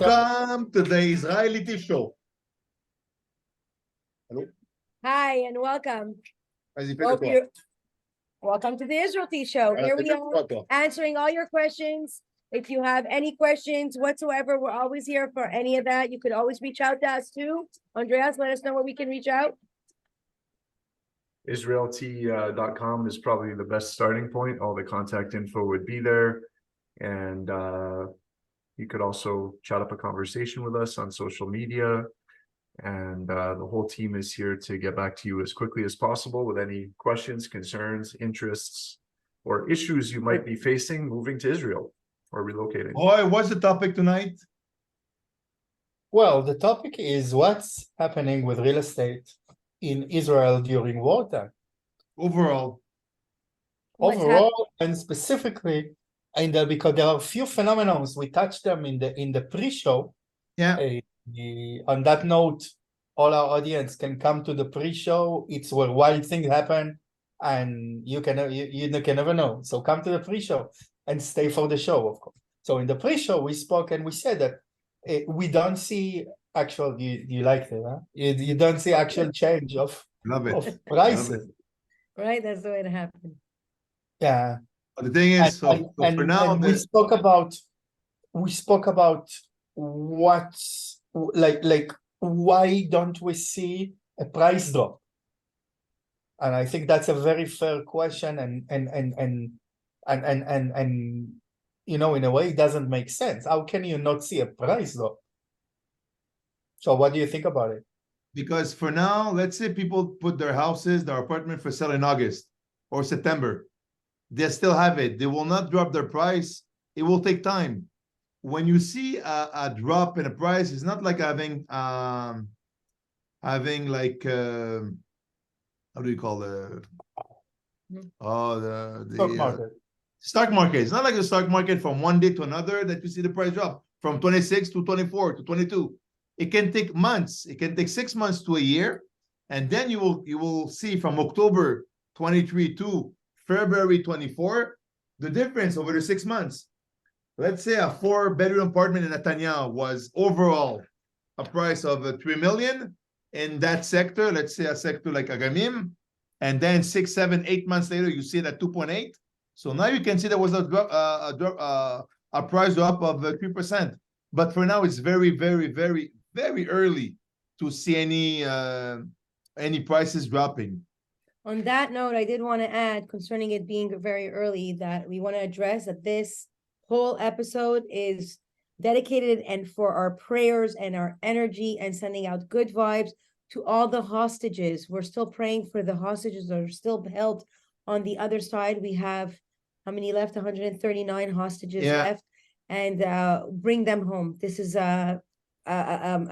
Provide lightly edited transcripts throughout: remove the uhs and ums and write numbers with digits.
Welcome to the Israelty show. Hello? Hi, and welcome. Vas-y, fais-le Hope toi. welcome to the Israelty show. Here we are answering all your questions. If you have any questions whatsoever, we're always here for any of that. You could always reach out to us too. Andreas, let us know where we can reach out. Israelty.com is probably the best starting point. All the contact info would be there. And you could also chat up a conversation with us on social media. And the whole team is here to get back to you as quickly as possible with any questions, concerns, interests, or issues you might be facing moving to Israel or relocating. Boy, what's the topic tonight? Well, the topic is what's happening with real estate in Israel during wartime. Overall. Overall, and specifically, because there are a few phenomena, we touched them in the pre-show. Yeah. On that note, all our audience can come to the pre-show. It's where wild things happen, and you can never know. So come to the pre-show and stay for the show, of course. So in the pre-show, we spoke and we said that we don't see actual. You liked it, huh? You don't see actual change of prices. Right, that's the way to happen. Yeah. But the thing is, for now, we spoke about what's like why don't we see a price drop? And I think that's a very fair question, and you know, in a way, it doesn't make sense. How can you not see a price drop? So what do you think about it? Because for now, let's say people put their houses, their apartment for sale in August or September. They still have it. They will not drop their price. It will take time. When you see a drop in a price, it's not like having like how do you call it? The Stock market. Stock market. It's not like the stock market from one day to another that you see the price drop from 26 to 24 to 22. It can take months. It can take 6 months to a year, and then you will see from October 23 to February 24 the difference over the 6 months. Let's say a 4-bedroom apartment in Netanya was overall a price of 3 million in that sector. Let's say a sector like Agamim, and then 6, 7, 8 months later you see it at 2.8. So now you can see there was a price drop of 3%. But for now, it's very, very, very, very early to see any prices dropping. On that note, I did want to add concerning it being very early that we want to address that this whole episode is dedicated and for our prayers and our energy and sending out good vibes to all the hostages. We're still praying for the hostages that are still held on the other side. We have how many left? 139 hostages left, and bring them home. This is a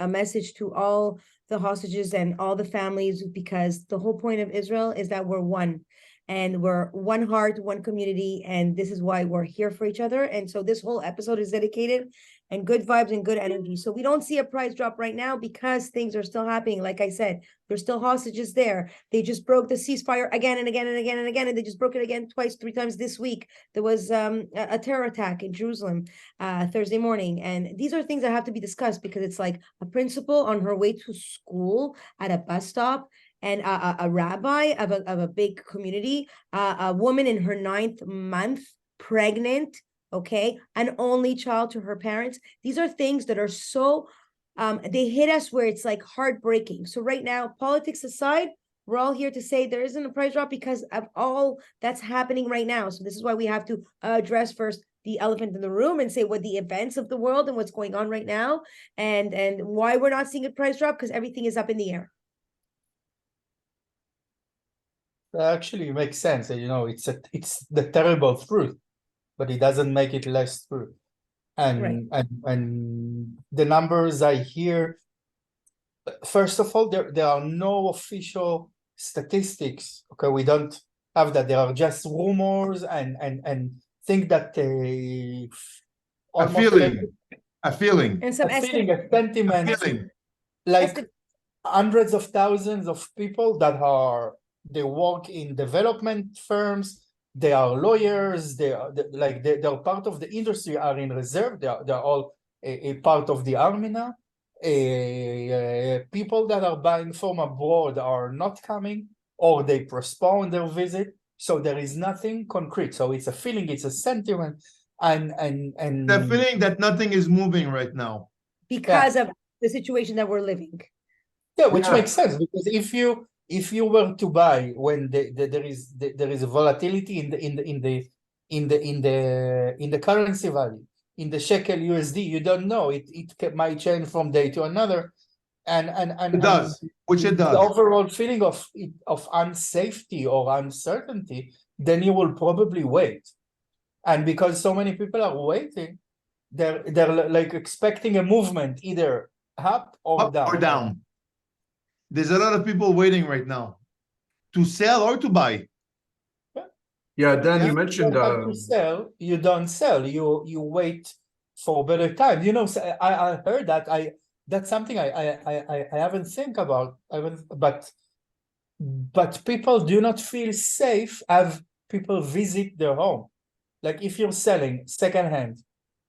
message to all the hostages and all the families, because the whole point of Israel is that we're one, and we're one heart, one community, and this is why we're here for each other. And so this whole episode is dedicated and good vibes and good energy. So we don't see a price drop right now because things are still happening. Like I said, there's still hostages there. They just broke the ceasefire again and again and again and again, and they just broke it again twice, 3 times this week. There was a terror attack in Jerusalem Thursday morning. And these are things that have to be discussed, because it's like a principal on her way to school at a bus stop, and a rabbi of a big community, a woman in her 9th month pregnant, okay, an only child to her parents. These are things that are so, they hit us where it's like heartbreaking. So right now, politics aside, we're all here to say there isn't a price drop because of all that's happening right now. So this is why we have to address first the elephant in the room and say what the events of the world and what's going on right now, and why we're not seeing a price drop, because everything is up in the air. Actually, it makes sense. You know, it's the terrible truth, but it doesn't make it less true. And the numbers I hear, first of all, there are no official statistics. Okay, we don't have that. There are just rumors and think that a feeling, and some a sentiment, like hundreds of thousands of people they work in development firms. They are lawyers. They're part of the industry, are in reserve. They're all a part of the army now. People that are buying from abroad are not coming, or they postpone their visit. So there is nothing concrete. So it's a feeling, it's a sentiment, and The feeling that nothing is moving right now. because of the situation that we're living. yeah, which Yeah. makes sense, because if you were to buy when there is a volatility in the currency value, in the shekel USD, you don't know, it might change from day to another, and It does, which it the does. overall feeling of unsafety or uncertainty, then you will probably wait. And because so many people are waiting, they're like expecting a movement either up or Up down. or down. There's a lot of people waiting right now to sell or to buy. Yeah, Dan, Yeah. you mentioned You don't have to sell, you don't sell, you wait for better time. You know, so I heard that, that's something I haven't think about. But people do not feel safe have people visit their home. Like if you're selling secondhand,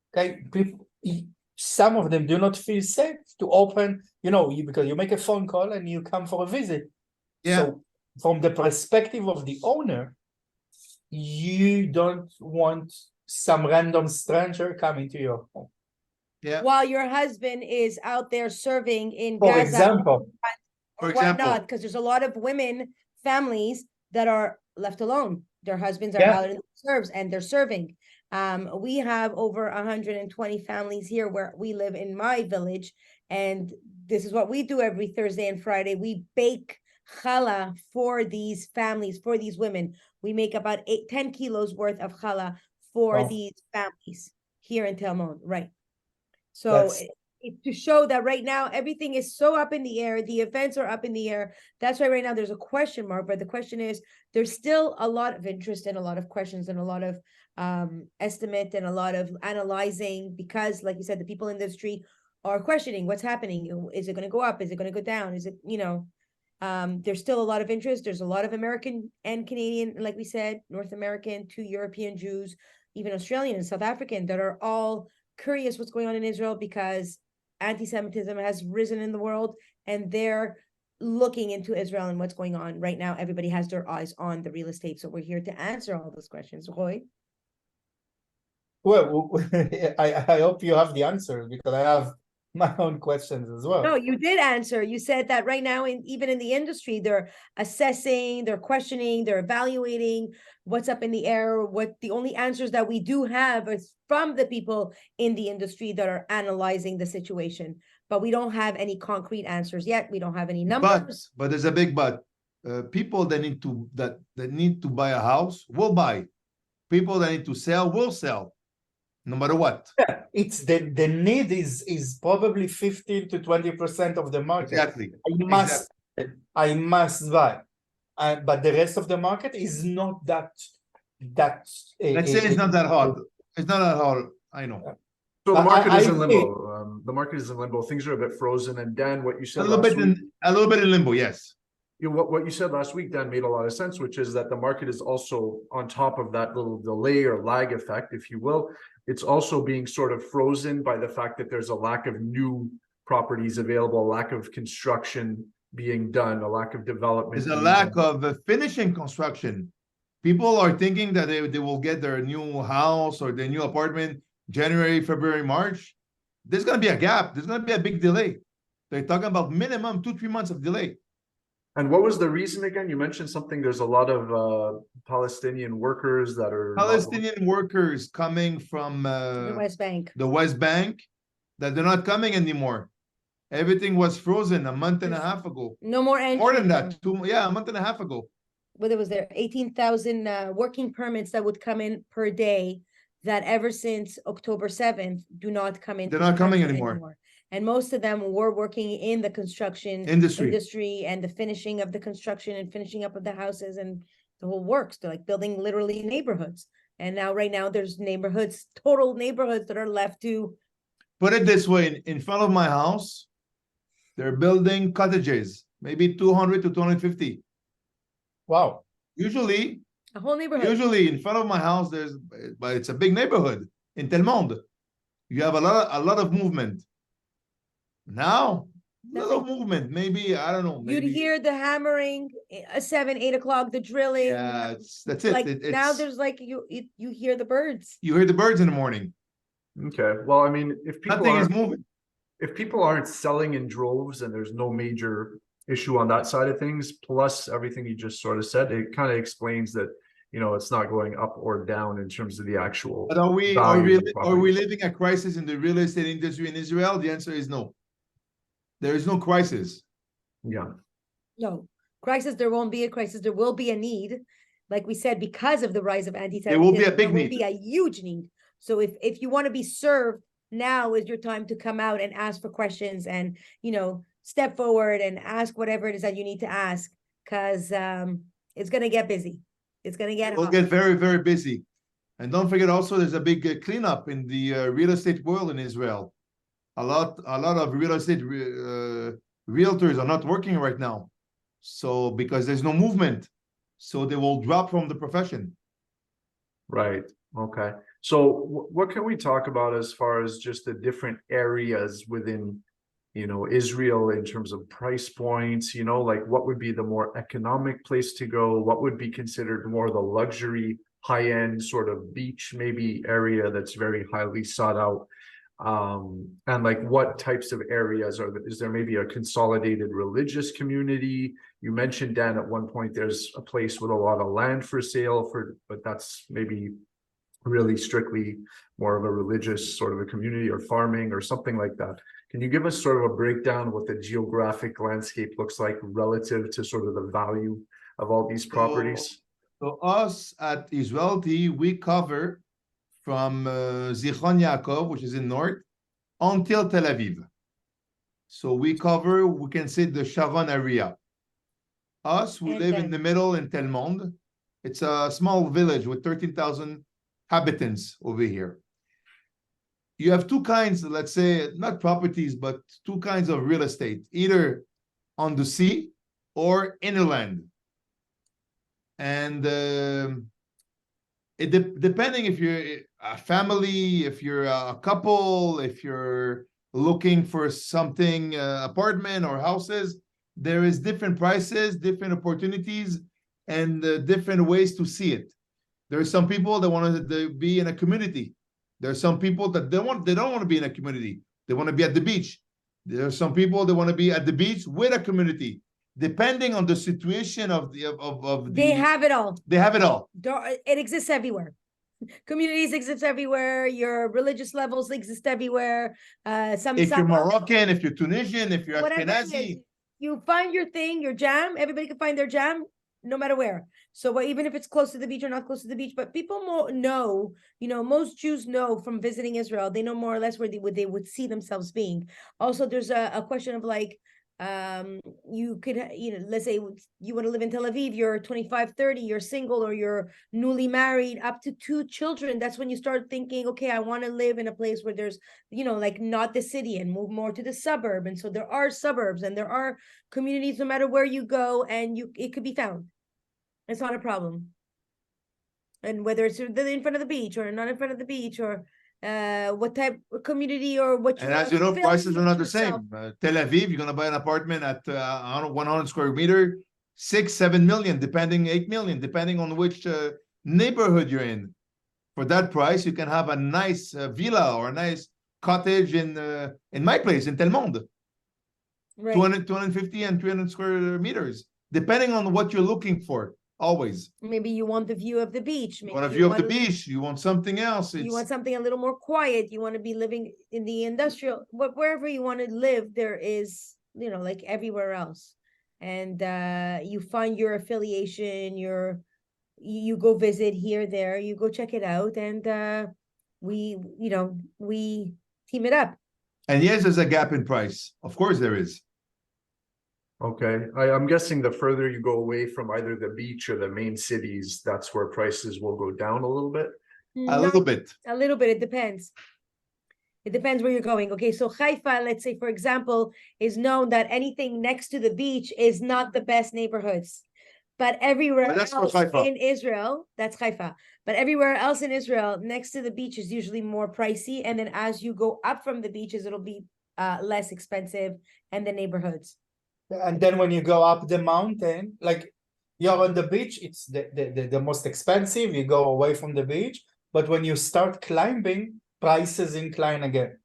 okay, people, some of them do not feel safe to open, because you make a phone call and you come for a visit. Yeah. So from the perspective of the owner, you don't want some random stranger coming to your home. Yeah. While your husband is out there serving in For Gaza example, or For example. whatnot, because there's a lot of women families that are left alone. Their husbands are Yeah. out in the serves and they're serving. We have over 120 families here where we live in my village, and this is what we do every Thursday and Friday. We bake challah for these families, for these women. We make about 10 kilos worth of challah for Wow. these families here in Tel Mond, right? So That's- to show that right now everything is so up in the air, the events are up in the air. That's why right now there's a question mark, but the question is there's still a lot of interest and a lot of questions and a lot of estimate and a lot of analyzing, because like you said, the people in the industry are questioning what's happening. Is it going to go up? Is it going to go down? Is it, there's still a lot of interest. There's a lot of American and Canadian, like we said, North American, 2 European Jews, even Australian and South African, that are all curious what's going on in Israel, because anti-Semitism has risen in the world and they're looking into Israel and what's going on right now. Everybody has their eyes on the real estate. So we're here to answer all those questions. Roy? well, I hope you have the answers, because I have my own questions as well. No, you did answer. You said that right now, even in the industry, they're assessing, they're questioning, they're evaluating what's up in the air. What the only answers that we do have is from the people in the industry that are analyzing the situation. But we don't have any concrete answers yet. We don't have any numbers. But there's a big but. People that need to buy a house will buy. People that need to sell will sell, no matter what. Yeah, it's the need is probably 15 to 20% of the market. Exactly. I must buy, but the rest of the market is not that. Let's say it's not that hot. It's not that hot. I know. So the market is in I limbo. The market is in limbo. Things are a bit frozen. And Dan, what you A said little last bit week, a little bit in limbo. Yes. what you said last week, Dan, made a lot of sense, which is that the market is also on top of that little delay or lag effect, if you will. It's also being sort of frozen by the fact that there's a lack of new properties available, a lack of construction being done, a lack of development. There's a being lack done. of finishing construction. People are thinking that they will get their new house or their new apartment January, February, March. There's going to be a gap. There's going to be a big delay. They're talking about minimum 2-3 months of delay. And what was the reason again? You mentioned something. There's a lot of Palestinian workers that are Palestinian workers coming from The West Bank. the West Bank, that they're not coming anymore. Everything was frozen a month and a half ago. No more entry. More than that, a month and a half ago. Whether it was there 18,000 working permits that would come in per day, that ever since October 7th do not come in. They're not coming anymore. And most of them were working in the construction Industry and the finishing of the construction and finishing up of the houses and the whole works. They're like building literally neighborhoods. And now, right now, there's total neighborhoods that are left to. Put it this way, in front of my house, they're building cottages, maybe 200 to 250. Wow. Usually A whole neighborhood. in front of my house, but it's a big neighborhood in Tel Monde. You have a lot of movement. Now, little movement. Maybe I don't know. You'd Maybe hear the hammering, 7, 8 o'clock, the drilling. yeah, that's it. Like now, It's there's like you hear the birds. you hear the birds in the morning. Okay, well, I mean, if people Nothing is aren't, moving. if people aren't selling in droves and there's no major issue on that side of things, plus everything you just sort of said, it kind of explains that, you know, it's not going up or down in terms of the actual But are we value of the are we property. living a crisis in the real estate industry in Israel? The answer is no. There is no crisis. Yeah, No crisis. There won't be a crisis. There will be a need, like we said, because of the rise of anti-Semitism. There will be a big there will need. be a huge need. So if you want to be served, now is your time to come out and ask for questions and step forward and ask whatever it is that you need to ask, because it's gonna get busy. It's gonna get We'll hot. get very, very busy. And don't forget also, there's a big cleanup in the real estate world in Israel. A lot of real estate realtors are not working right now. So because there's no movement, so they will drop from the profession. right, okay. So what can we talk about as far as just the different areas within, you know, Israel in terms of price points, you know, like what would be the more economic place to go? What would be considered more the luxury, high-end sort of beach maybe area that's very highly sought out? And like what types of areas is there maybe a consolidated religious community? You mentioned, Dan, at one point there's a place with a lot of land for sale but that's maybe really strictly more of a religious sort of a community or farming or something like that. Can you give us sort of a breakdown of what the geographic landscape looks like relative to sort of the value of all these properties? So us at Israelty, we cover from Zichron Yaakov, which is in north, until Tel Aviv. So we cover, we can say, the Sharon area. Us, we And live then- in the middle in Tel Monde. It's a small village with 13,000 inhabitants over here. You have two kinds, let's say, not properties, but two kinds of real estate, either on the sea or inland. And depending if you're a family, if you're a couple, if you're looking for something, apartment or houses, there is different prices, different opportunities, and different ways to see it. There are some people that want to be in a community. There are some people that they don't want to be in a community. They want to be at the beach. There are some people that want to be at the beach with a community. Depending on the situation of the They have it all. they have it all. It exists everywhere. Communities exist everywhere. Your religious levels exist everywhere. If you're Moroccan, if you're Tunisian, if you're whatever it is, Ashkenazi, you find your thing, your jam. Everybody can find their jam, no matter where. So even if it's close to the beach or not close to the beach, but people know, most Jews know from visiting Israel, they know more or less where they would see themselves being. Also, there's a question of like, you could, let's say you want to live in Tel Aviv, you're 25, 30, you're single, or you're newly married, up to 2 children. That's when you start thinking, okay, I want to live in a place where there's, like not the city, and move more to the suburb. And so there are suburbs and there are communities, no matter where you go, and it could be found. It's not a problem. And whether it's in front of the beach or not in front of the beach, or what type of community, or what you and as you know, prices are not the same. Tel Aviv, you're gonna buy an apartment at 100 square meter, 6-7 million, depending 8 million, depending on which neighborhood you're in. For that price, you can have a nice villa or a nice cottage in my place in Tel Monde. Right. 250 and 300 square meters, depending on what you're looking for. Always. Maybe you want the view of the beach. Maybe You want a view of the beach. You want something else. You want something a little more quiet. You want to be living in the industrial, wherever you want to live, there is, like everywhere else. And you find your affiliation, you go visit here, there, you go check it out, and we team it up. And yes, there's a gap in price. Of course there is. Okay, I'm guessing the further you go away from either the beach or the main cities, that's where prices will go down a little bit. A little bit. A little bit. It depends. It depends where you're going. Okay, so Haifa, let's say, for example, is known that anything next to the beach is not the best neighborhoods. But everywhere But that's for else Haifa. in Israel, that's Haifa. But everywhere else in Israel, next to the beach is usually more pricey. And then as you go up from the beaches, it'll be less expensive, and the neighborhoods. And then when you go up the mountain, like you're on the beach, it's the most expensive. You go away from the beach, but when you start climbing, prices incline again.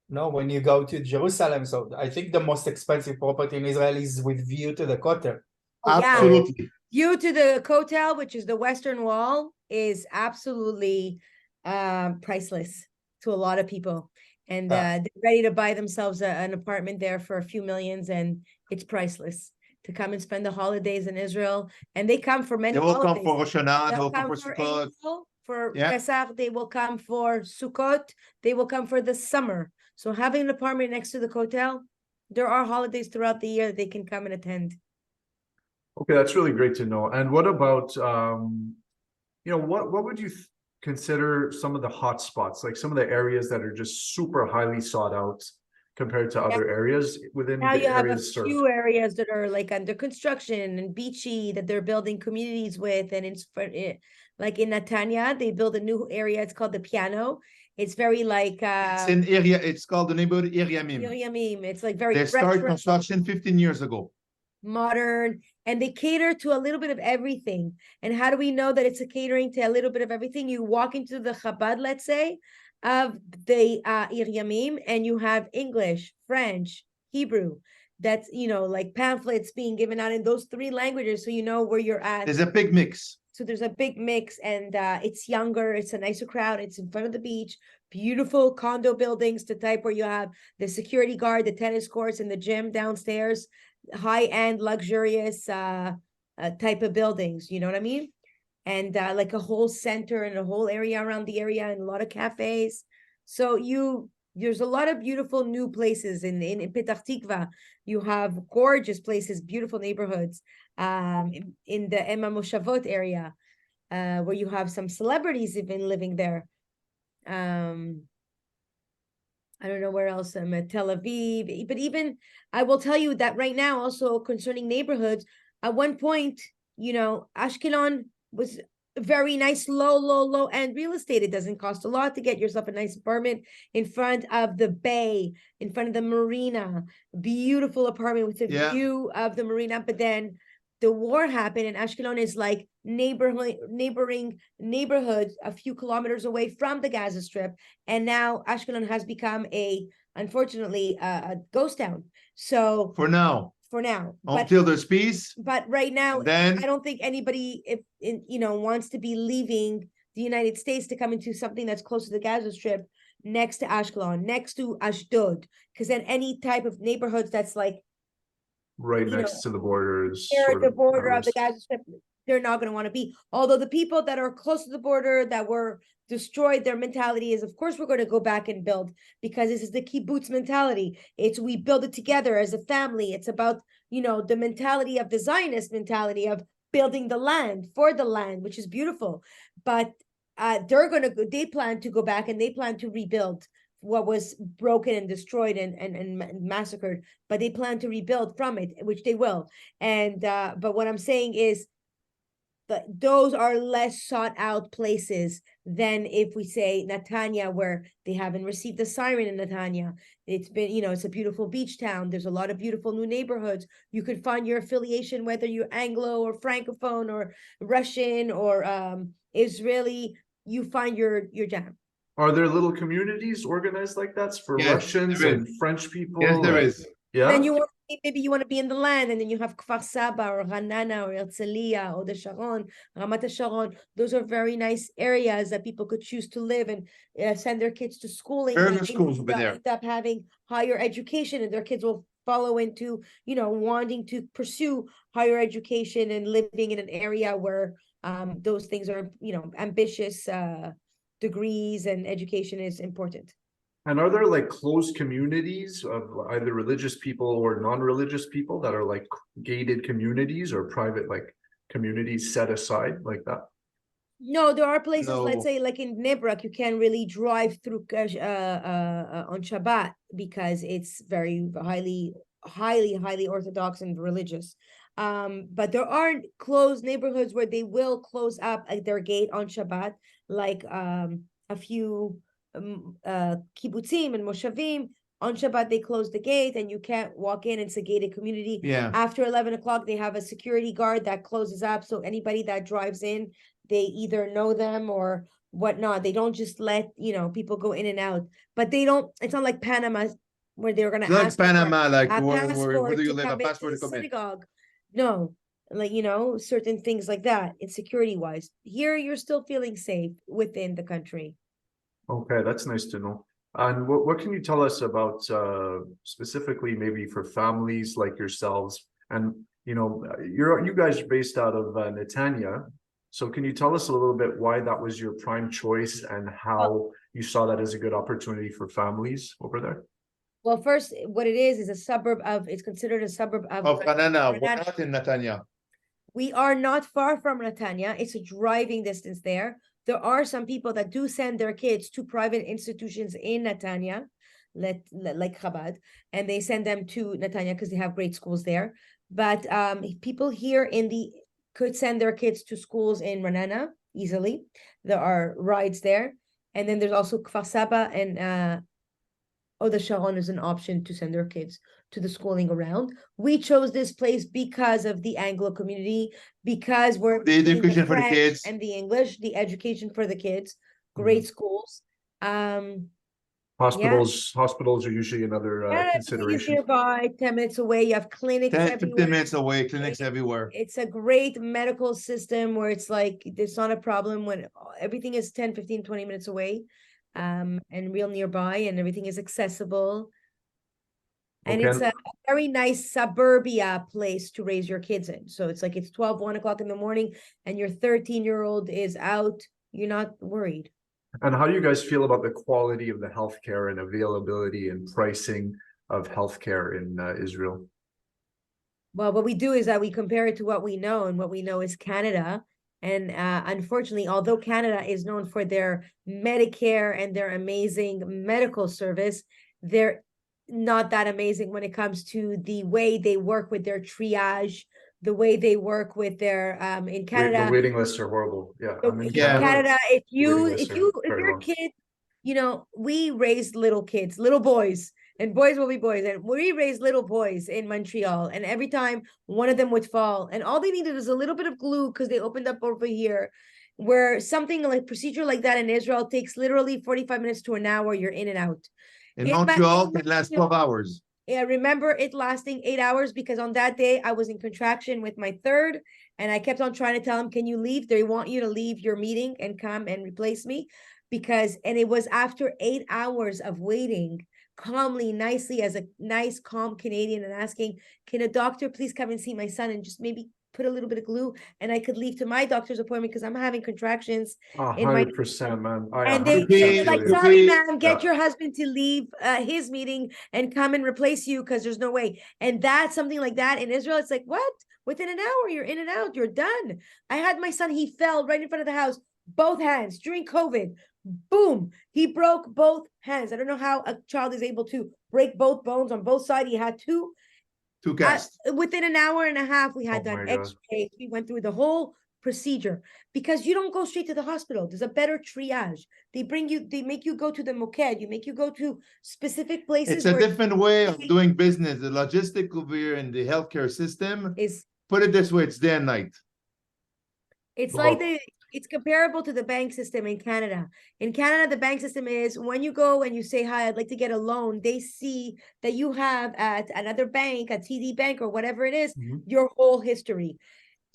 No, when you go to Jerusalem, so I think the most expensive property in Israel is with view to the Kotel. Oh, yeah. Absolutely. View to the Kotel, which is the Western Wall, is absolutely priceless to a lot of people. And they're ready to buy themselves an apartment there for a few millions, and it's priceless to come and spend the holidays in Israel. And they come for many They will come holidays. for Rosh Hashanah, they They'll will come come for for Sukkot. Eiffel, for Yeah. Pesach, they will come for Sukkot, they will come for the summer. So having an apartment next to the Kotel, there are holidays throughout the year that they can come and attend. Okay, that's really great to know. And what about, what would you consider some of the hot spots, like some of the areas that are just super highly sought out compared to other areas within Now the you have a areas served? few areas that are like under construction and beachy that they're building communities with, and it's like in Netanya, they build a new area. It's called the Piano. It's very like It's an area, it's called the neighborhood Iriamim. Yamim. It's like very They started retro, construction 15 years ago. modern, and they cater to a little bit of everything. And how do we know that it's a catering to a little bit of everything? You walk into the Chabad, let's say, of the Iriamim, and you have English, French, Hebrew. That's, like pamphlets being given out in those three languages, so you know where you're at. There's a big mix. So there's a big mix, and it's younger, it's a nicer crowd, it's in front of the beach, beautiful condo buildings, the type where you have the security guard, the tennis courts, and the gym downstairs, high-end, luxurious type of buildings, you know what I mean? And like a whole center and a whole area around the area, and a lot of cafes. So there's a lot of beautiful new places in Petah Tikva. You have gorgeous places, beautiful neighborhoods in the Emma Moshavot area, where you have some celebrities even living there. I don't know where else. I'm at Tel Aviv, but even I will tell you that right now, also concerning neighborhoods, at one point, Ashkelon was very nice, low end real estate. It doesn't cost a lot to get yourself a nice apartment in front of the bay, in front of the marina. Beautiful apartment with a view of the marina. But then the war happened, and Ashkelon is like neighboring neighborhoods a few kilometers away from the Gaza Strip, and now Ashkelon has become unfortunately a ghost town. So For now, until there's peace. But right now, then I don't think anybody, wants to be leaving the United States to come into something that's close to the Gaza Strip, next to Ashkelon, next to Ashdod, because then any type of neighborhoods that's like right next to the borders, near the border of the Gaza Strip, they're not going to want to be. Although the people that are close to the border that were destroyed, their mentality is, of course, we're going to go back and build, because this is the kibbutz mentality. It's we build it together as a family. It's about, the mentality of the Zionist mentality of building the land for the land, which is beautiful. But they plan to go back, and they plan to rebuild what was broken and destroyed and massacred, but they plan to rebuild from it, which they will. And but what I'm saying is that those are less sought out places than if we say Netanya, where they haven't received the siren in Netanya. It's been, it's a beautiful beach town. There's a lot of beautiful new neighborhoods. You could find your affiliation, whether you're Anglo or Francophone or Russian or Israeli, you find your jam. Are there little communities organized like that for Russians and French people? Yes, there is. Yeah. Then maybe you want to be in the land, and then you have Kfar Saba or Ranana or Herzliya or the Sharon, Ramat Sharon. Those are very nice areas that people could choose to live and send their kids to schooling. Very good schools over there. End up having higher education, and their kids will follow into, wanting to pursue higher education and living in an area where those things are, ambitious. Degrees and education is important. And are there like closed communities of either religious people or non-religious people that are like gated communities or private like communities set aside like that? No, there are places, let's say like in Bnei Brak, you can't really drive through on Shabbat because it's very highly orthodox and religious. But there are closed neighborhoods where they will close up their gate on Shabbat, like a few kibbutzim and moshavim. On Shabbat, they close the gate and you can't walk in. It's a gated community. Yeah. After 11 o'clock, they have a security guard that closes up. So anybody that drives in, they either know them or whatnot. They don't just let, people go in and out. But they don't, it's not like Panama where they're going to Like ask for Panama, like a where passport do you to live? A come into passport the to come in. synagogue. No, like, certain things like that. It's security wise. Here, you're still feeling safe within the country. Okay, that's nice to know. And what can you tell us about specifically maybe for families like yourselves? And you guys are based out of Netanya. So can you tell us a little bit why that was your prime choice and how you saw that as a good opportunity for families over there? Well, first, what it is a suburb of, it's considered a suburb of Ranana. We're not in Netanya. We are not far from Netanya. It's a driving distance there. There are some people that do send their kids to private institutions in Netanya, like Chabad, and they send them to Netanya because they have great schools there. But people here could send their kids to schools in Ranana easily. There are rides there. And then there's also Kfar Saba and the Sharon is an option to send their kids to the schooling around. We chose this place because of the Anglo community, because we're The getting education for the French kids. and the English, the education for the kids, great schools. Hospitals are usually another Everything's consideration. nearby, 10 minutes away. You have clinics 10, everywhere. 15 minutes away, clinics everywhere. It's a great medical system where it's like, it's not a problem when everything is 10, 15, 20 minutes away. And real nearby, and everything is accessible. And Okay. it's a very nice suburbia place to raise your kids in. So it's like it's 1 o'clock in the morning and your 13-year-old is out. You're not worried. And how do you guys feel about the quality of the healthcare and availability and pricing of healthcare in Israel? Well, what we do is that we compare it to what we know, and what we know is Canada. And unfortunately, although Canada is known for their Medicare and their amazing medical service, they're not that amazing when it comes to the way they work with their triage, the way they work with their in Canada. The waiting lists are horrible. Yeah. In Canada, if your long. kid, we raised little kids, little boys, and boys will be boys. And we raised little boys in Montreal. And every time one of them would fall, and all they needed was a little bit of glue because they opened up over here, where something like procedure like that in Israel takes literally 45 minutes to an hour. You're in and out. In Montreal, it lasts 12 hours. Yeah, I remember it lasting 8 hours because on that day I was in contraction with my third, and I kept on trying to tell him, can you leave? They want you to leave your meeting and come and replace me. And it was after 8 hours of waiting calmly, nicely, as a nice, calm Canadian, and asking, can a doctor please come and see my son and just maybe put a little bit of glue, and I could leave to my doctor's appointment because I'm having contractions. 100%, man. And they're like, sorry, ma'am, get your husband to leave his meeting and come and replace you because there's no way. And that's something like that in Israel. It's like, what? Within an hour, you're in and out. You're done. I had my son. He fell right in front of the house, both hands during COVID. Boom. He broke both hands. I don't know how a child is able to break both bones on both sides. He had two casts. Within an hour and a half, we had done x-rays. We went through the whole procedure because you don't go straight to the hospital. There's a better triage. They make you go to the moked. You make you go to specific places. It's a different way of doing business. The logistic over here in the healthcare system is, put it this way, it's day and night. It's it's comparable to the bank system in Canada. In Canada, the bank system is when you go and you say, hi, I'd like to get a loan, they see that you have at another bank, a TD bank or whatever it is, your whole history.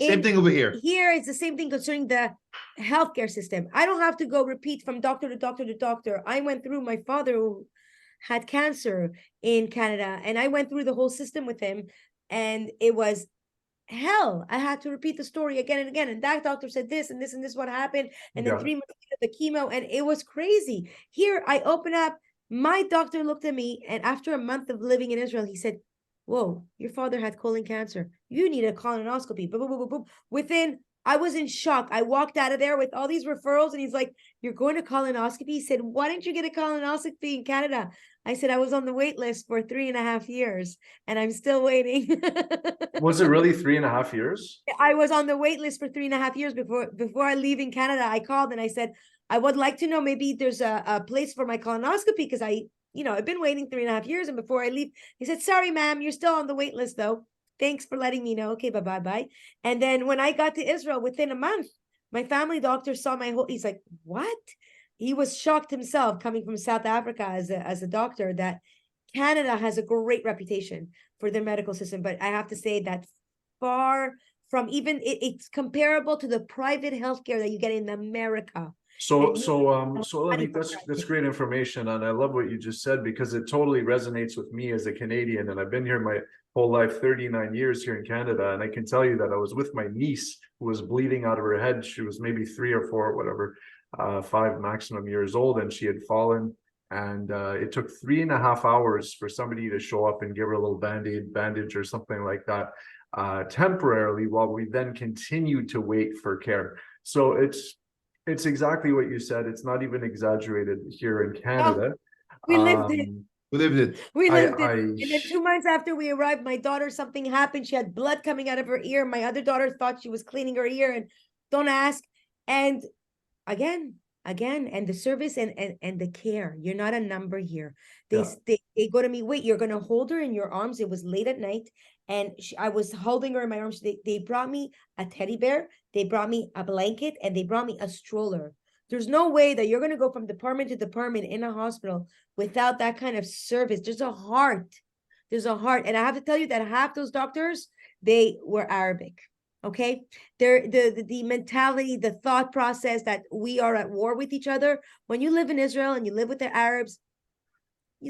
Same thing over here. Here, it's the same thing concerning the healthcare system. I don't have to go repeat from doctor to doctor to doctor. I went through my father who had cancer in Canada, and I went through the whole system with him, and it was hell. I had to repeat the story again and again. And that doctor said this and this and this what happened. And then 3 months later, the chemo, and it was crazy. Here, I open up. My doctor looked at me, and after a month of living in Israel, he said, whoa, your father had colon cancer. You need a colonoscopy. Boom, boom, boom, boom. I was in shock. I walked out of there with all these referrals, and he's like, you're going to colonoscopy? He said, why didn't you get a colonoscopy in Canada? I said I was on the wait list for 3.5 years and I'm still waiting. Was it really 3.5 years? I was on the wait list for 3.5 years before I leave in Canada. I called and I said, I would like to know maybe there's a place for my colonoscopy because I've been waiting 3.5 years. And before I leave, he said, sorry, ma'am, you're still on the wait list though. Thanks for letting me know. Okay, bye. And then when I got to Israel within a month, my family doctor saw he's like, what? He was shocked himself coming from South Africa as a doctor that Canada has a great reputation for their medical system. But I have to say that's far from even it's comparable to the private healthcare that you get in America. Eleni, that's great information, and I love what you just said because it totally resonates with me as a Canadian, and I've been here my whole life, 39 years here in Canada, and I can tell you that I was with my niece who was bleeding out of her head. She was maybe 3 or 4, whatever, 5 maximum years old, and she had fallen, and it took 3.5 hours for somebody to show up and give her a little bandage or something like that, temporarily, while we then continued to wait for care. So it's exactly what you said. It's not even exaggerated here in Canada. We lived it. We lived it. We lived it. And then 2 months after we arrived, my daughter, something happened. She had blood coming out of her ear. My other daughter thought she was cleaning her ear, and don't ask. And again, and the service and the care. You're not a number here. They go to me, wait, you're gonna hold her in your arms. It was late at night, and I was holding her in my arms. They brought me a teddy bear, they brought me a blanket, and they brought me a stroller. There's no way that you're gonna go from department to department in a hospital without that kind of service. There's a heart. And I have to tell you that half those doctors, they were Arabic. Okay, they're the mentality, the thought process that we are at war with each other. When you live in Israel and you live with the Arabs,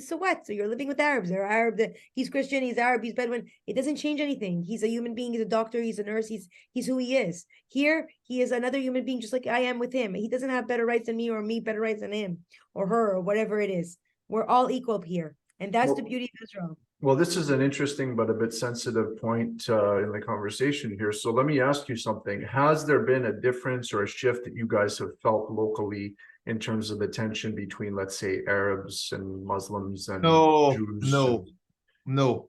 so what? So you're living with Arabs. They're Arab. He's Christian. He's Arab. He's Bedouin. It doesn't change anything. He's a human being. He's a doctor. He's a nurse. He's who he is. Here, he is another human being, just like I am with him. He doesn't have better rights than me, or me better rights than him, or her, or whatever it is. We're all equal here, and that's the beauty of Israel. Well, this is an interesting but a bit sensitive point in the conversation here. So let me ask you something. Has there been a difference or a shift that you guys have felt locally in terms of the tension between, let's say, Arabs and Muslims and Jews? No.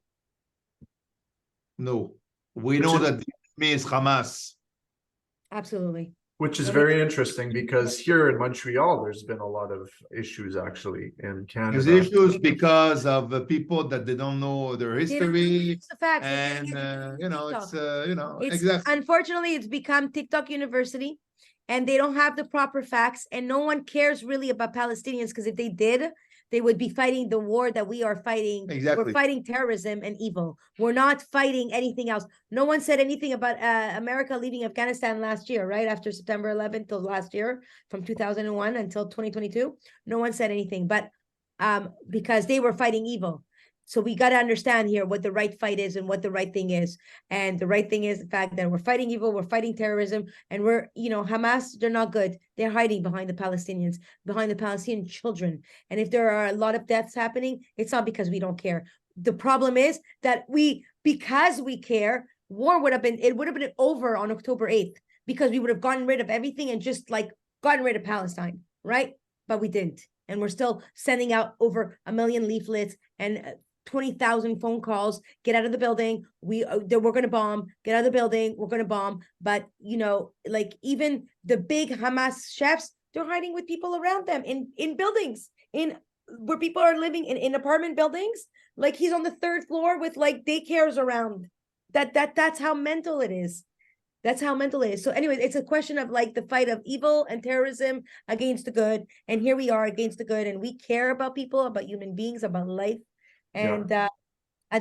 We know that the enemy is Hamas. Absolutely. Which is very interesting because here in Montreal, there's been a lot of issues actually in Canada. There's issues because of people that they don't know their history, it's the facts. and It's exactly. Unfortunately, it's become TikTok University, and they don't have the proper facts, and no one cares really about Palestinians, because if they did, they would be fighting the war that we are fighting. Exactly. We're fighting terrorism and evil. We're not fighting anything else. No one said anything about America leaving Afghanistan last year, right? After September 11th till last year, from 2001 until 2022. No one said anything, but because they were fighting evil. So we got to understand here what the right fight is and what the right thing is. And the right thing is the fact that we're fighting evil, we're fighting terrorism, and we're, Hamas, they're not good. They're hiding behind the Palestinians, behind the Palestinian children. And if there are a lot of deaths happening, it's not because we don't care. The problem is that because we care, it would have been over on October 8th, because we would have gotten rid of everything and just gotten rid of Palestine, right? But we didn't. And we're still sending out over 1 million leaflets and 20,000 phone calls. Get out of the building. We're going to bomb. Get out of the building. We're going to bomb. But, even the big Hamas chefs, they're hiding with people around them in buildings, where people are living in apartment buildings. Like, he's on the 3rd floor with daycares around. That's how mental it is. That's how mental it is. So anyways, it's a question of the fight of evil and terrorism against the good. And here we are against the good. And we care about people, about human beings, about life. And at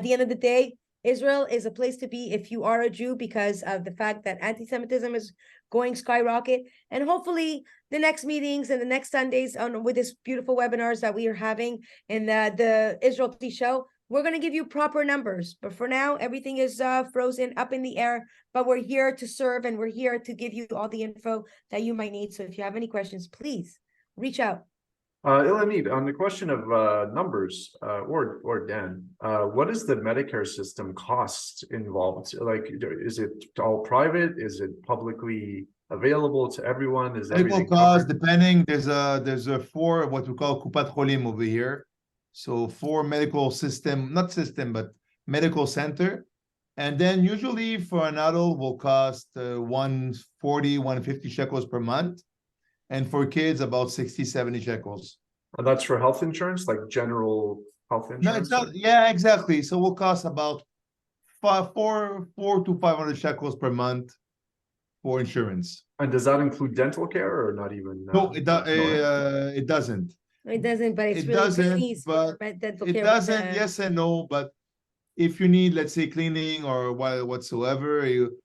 the end of the day, Israel is a place to be if you are a Jew, because of the fact that anti-Semitism is going skyrocket. And hopefully the next meetings and the next Sundays with this beautiful webinars that we are having in the Israelty show, we're going to give you proper numbers. But for now, everything is frozen up in the air. But we're here to serve, and we're here to give you all the info that you might need. So if you have any questions, please reach out. Eleni, on the question of numbers, or Dan, what is the Medicare system cost involved? Is it all private? Is it publicly available to everyone? Is medical cost depending? There's a 4 what we call Kupat Cholim over here. So for medical system, not system, but medical center. And then usually for an adult will cost 140, 150 shekels per month. And for kids, about 60, 70 shekels. And that's for health insurance, like general health No, insurance? it's not. Yeah, exactly. So will cost about four to 500 shekels per month for insurance. And does that include dental care or not even? No, it no? it doesn't. It doesn't, but it's It really doesn't, easy but for dental It care with doesn't. the- Yes and no, but if you need, let's say, cleaning or whatsoever,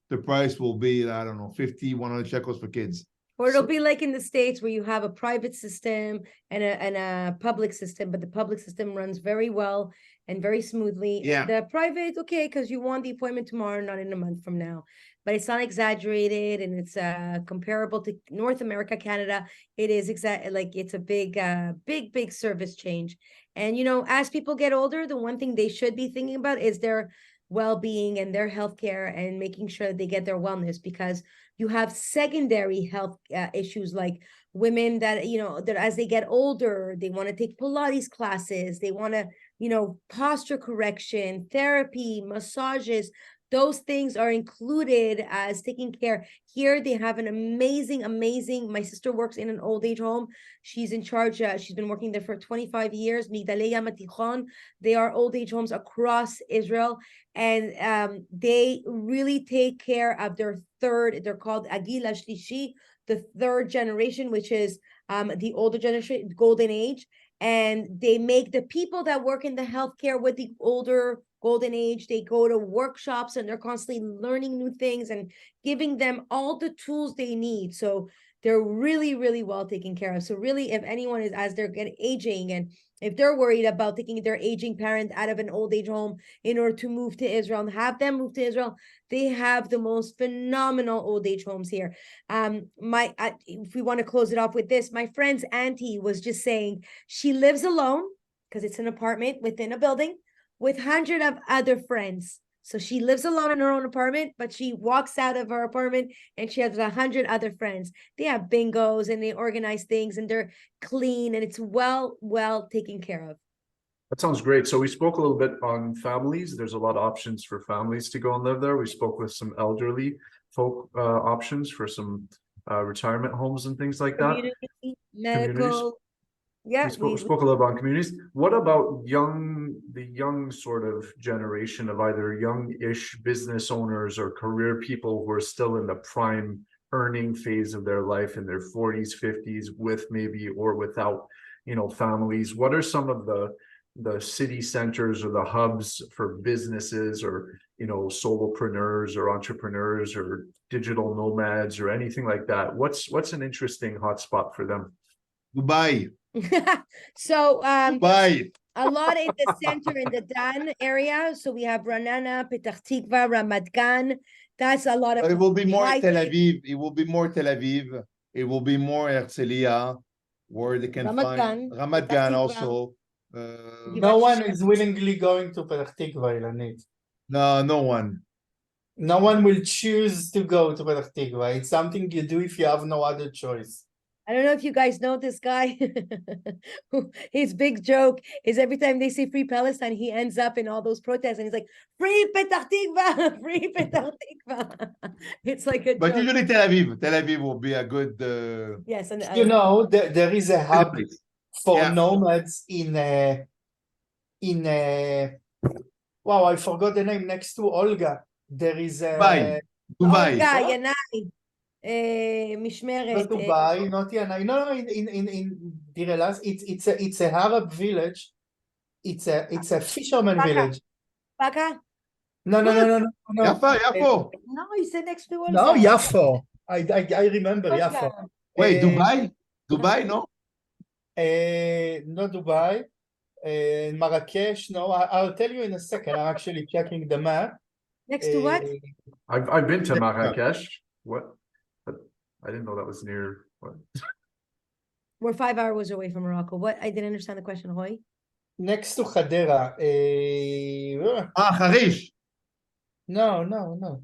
the price will be, I don't know, 50, 100 shekels for kids. Or it'll So- be like in the States where you have a private system and a public system, but the public system runs very well and very smoothly. Yeah. And the private, okay, because you want the appointment tomorrow, not in a month from now. But it's not exaggerated and it's comparable to North America, Canada. It is exactly like it's a big service change. And you know, as people get older, the one thing they should be thinking about is their well-being and their healthcare and making sure that they get their wellness, because you have secondary health issues like women that, you know, that as they get older, they want to take Pilates classes, they want to, you know, posture correction, therapy, massages. Those things are included as taking care. Here they have an amazing, my sister works in an old age home. She's in charge. She's been working there for 25 years. Migdalei Matichon. They are old age homes across Israel. And they really take care of their third, they're called Agil Shlishi, the third generation, which is the older generation, golden age. And they make the people that work in the healthcare with the older golden age, they go to workshops and they're constantly learning new things and giving them all the tools they need. So they're really well taken care of. So really, if anyone is, as they're getting aging, and if they're worried about taking their aging parent out of an old age home in order to move to Israel and have them move to Israel, they have the most phenomenal old age homes here. If we want to close it off with this, my friend's auntie was just saying she lives alone because it's an apartment within a building with 100 of other friends. So she lives alone in her own apartment, but she walks out of her apartment and she has 100 other friends. They have bingos and they organize things and they're clean and it's well taken care of. That sounds great. So we spoke a little bit on families. There's a lot of options for families to go and live there. We spoke with some elderly folk options for some retirement homes and things like that. Community, medical. Yeah, we spoke a little about communities. What about the young sort of generation of either young-ish business owners or career people who are still in the prime earning phase of their life in their 40s, 50s, with maybe or without, you know, families? What are some of the city centers or the hubs for businesses or, you know, solopreneurs or entrepreneurs or digital nomads or anything like that? What's an interesting hotspot for them? Dubai. So Dubai. a lot in the center in the Dan area. So we have Ranana, Petah Tikva, Ramat Gan. That's a lot of. But it will be more Tel Aviv. It will be more Tel Aviv. It will be more Herzliya, where they can find Ramat Gan also. No one is willingly going to Petah Tikva, Ilanit. No one. No one will choose to go to Petah Tikva. It's something you do if you have no other choice. I don't know if you guys know this guy. His big joke is every time they say free Palestine, he ends up in all those protests and he's like, free Petah Tikva, free Petah Tikva. It's like a But joke. usually Tel Aviv will be a good Yes, and You know, there is a hub for Yeah. nomads in wow, I forgot the name, next to Olga. There is a Dubai. Olga, Yanai, Mishmeret. not Dubai, not Yanai. No, in Deir Elas, it's a Arab village. It's a fisherman Baka. village. Baka? No. Yafo. No, he said next to Olga. No, Yafo. I remember Olga. Yafo. Wait, Dubai, no? Not Dubai. Marrakesh. No, I'll tell you in a second. I'm actually checking the map. Next to what? I've been to Marrakesh. What? But I didn't know that was near. What? We're 5 hours away from Morocco. What? I didn't understand the question, Roy. Next to Hadera. Harish. No.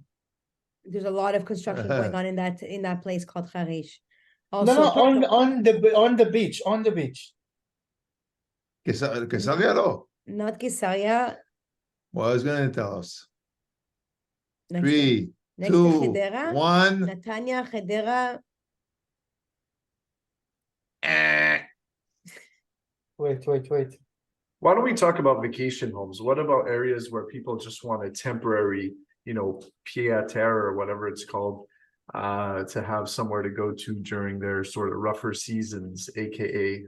There's a lot of construction going on in that place called Harish. No, on the beach. Quesaria, no. Not Kisaria. What is going to tell us? Next 3, next 2, to Hedera. 1. Netanya, Hedera. Wait. Why don't we talk about vacation homes? What about areas where people just want a temporary, pied-à-terre or whatever it's called, to have somewhere to go to during their sort of rougher seasons, aka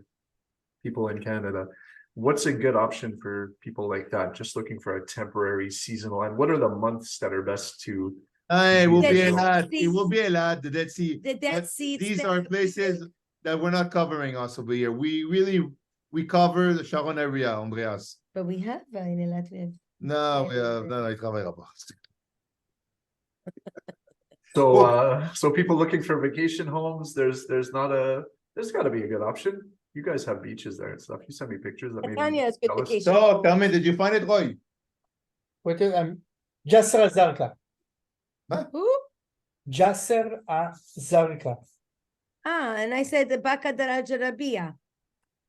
people in Canada. What's a good option for people like that, just looking for a temporary seasonal? And what are the months that are best to? It will be Dead Elad. Sea. It will be Elad, the Dead Sea. The Dead But Sea. these are places that we're not covering us over here. We cover the Sharon area, Andreas. But we have in Elat, we have. No, Yeah. no, I travaille pas. So people looking for vacation homes, there's gotta be a good option. You guys have beaches there and stuff. You send me pictures. That made me Netanya is good jealous. vacation. So, tell me, did you find it, Roy? Wait, Jasser Azarka. Who? Jasser Azarka. And I said the Baka Dara Jarabia.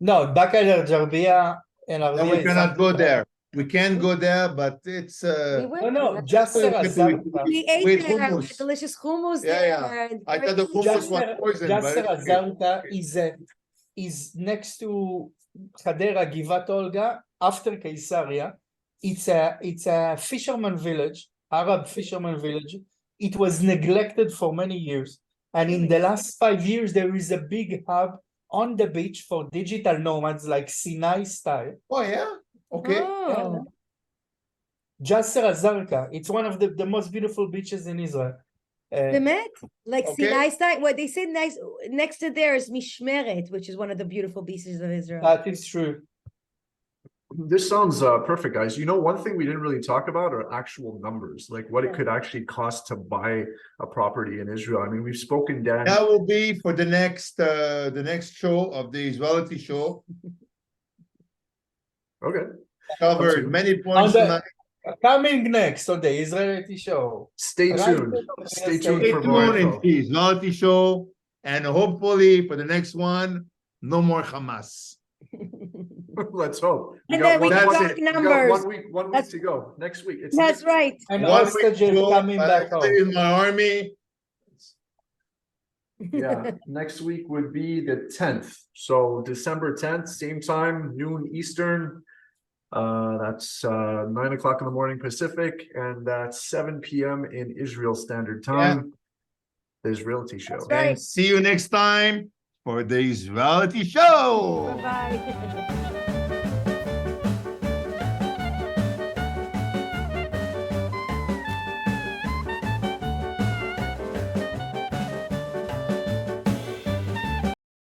No, Baka El Jarbia and No, we cannot go there. We can go there, but it's We No, went. no, Jasser Azarka. We ate With there. We had hummus. delicious hummus Yeah, there. yeah. and I very thought the hummus delicious. was poison, but Jasser it's okay. Azarka is next to Hadera Givat Olga after Caesarea. It's a fisherman village, Arab fisherman village. It was neglected for many years. And in the last 5 years, there is a big hub on the beach for digital nomads like Sinai style. Oh, yeah? Okay. Oh. Jasser Azarka. It's one of the most beautiful beaches in Israel. Bemet? Like Okay. Sinai style. What they said nice next to there is Mishmeret, which is one of the beautiful beaches of Israel. That is true. This sounds perfect, guys. One thing we didn't really talk about are actual numbers, like what it could actually cost to buy a property in Israel. I mean, we've spoken, Dan. That will be for the next show of the Israelty show. Okay. Covered many points On the- tonight. Coming next on the Israelity show. Stay Right. tuned. Stay tuned Stay for more tuned in info. the Israelty show, and hopefully for the next one, no more Hamas. Let's hope. And then we can talk talk We got numbers. one week That's- to go. Next week. It's That's right. And 1 week hostages ago, coming back I home. in my army. Yeah, next week would be the 10th. So December 10th, same time, noon Eastern. That's 9 o'clock in the morning Pacific, and that's 7 p.m. in Israel Standard Time. The Israelty show. That's right. And see you next time for the Israelty show. Bye-bye.